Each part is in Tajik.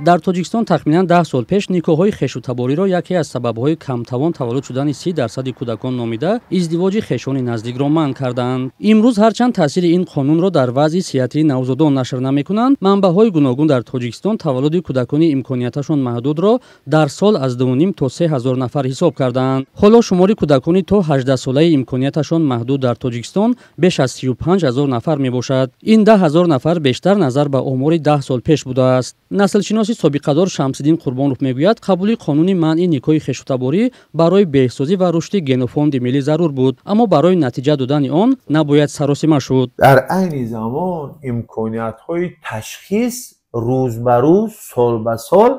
дар тоҷикистон тахминан 10 сол пеш никоҳҳои хешутабориро яке аз сабабҳои камтавон таваллуд шудани 30% кӯдакон номида издивоҷи хешони наздикро манъ карданд. имрӯз ҳарчанд таъсири ин қонунро дар вазъи сиҳатии навзодон нашр намекунанд, манбаъҳои гуногун дар тоҷикистон таваллуди кӯдакони имконияташон маҳдудро дар сол аз 2.5 то 3 ҳазор нафар ҳисоб карданд. ҳоло шумори кӯдакони то 18 солаи имконияташон маҳдуд дар тоҷикистон беш аз 35 ҳазор нафар мебошад. ин 10 ҳазор нафар бештар назар ба омори 10 сол пеш будааст. наслшиноси собиқадор Шамсиддин Қурбонов мегӯяд, қабули қонуни манъи никоҳи хешутаборӣ барои беҳсозӣ ва рушди генофонди миллӣ зарур буд, аммо барои натиҷа додани он набояд саросима шуд. дар айни замон имкониятҳои ташхис рӯз ба рӯз, сол ба сол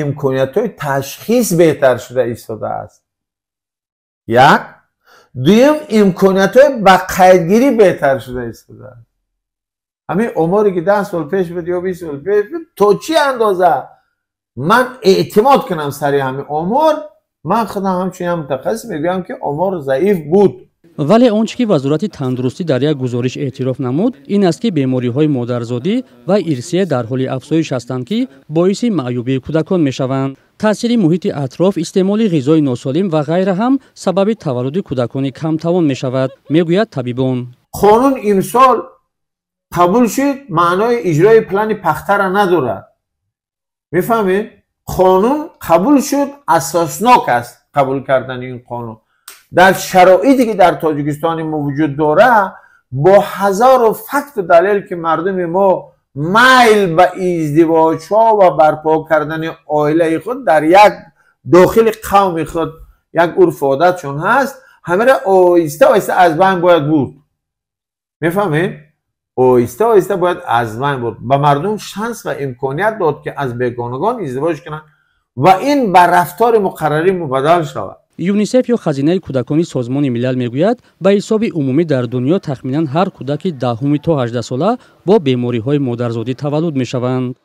имкониятҳои ташхис беҳтар шуда истодааст. як дуюм имкониятҳои ба қайдгирӣ беҳтар шуда истодааст. ҳамин оморе ки 10 сол пеш буд ё 20 сол пеш буд, то чӣ андоза ман эътимод кунам сари ҳамин омор, ман худам ҳамчунин мутахассис мегӯям ки омор заиф буд. вале он чӣ ки вазорати тандурустӣ дар як гузориш эътироф намуд, ин аст ки бемориҳои модарзодӣ ва ирсия дар ҳоли афзоиш ҳастанд, ки боиси маъюбии кӯдакон мешаванд. таъсири муҳити атроф, истеъмоли ғизои носолим ва ғайра ҳам сабаби таваллуди кӯдакони камтавон мешавад, мегӯяд табибон. қонун имсол қабул шуд, маънои иҷрои плани пахтара надорад. мефаҳмед? қонун қабул шуд, асоснок аст қабул кардани ин қонун. дар шароите ки дар тоҷикистони мо вуҷуд дорад, бо ҳазору факту далел ки мардуми мо майл ба издивоҷҳо ва барпо кардани оилаи худ дар як дохили қавми худ як урфу одатшон ҳаст, ҳамеро оҳиста оҳиста аз байн бояд бурд. мефаҳмед? оҳиста оҳиста бояд аз байн бурд. ба мардум шанс ва имконият дод ки аз бегонагон издивоҷ кунанд ва ин ба рафтори муқаррарӣ мубаддал шавад. юнисеф ё хазинаи кӯдакони созмони милал мегӯяд, ба ҳисоби умумӣ дар дунё тахминан ҳар кӯдаки 10 то 18 сола бо бемориҳои модарзодӣ таваллуд мешаванд.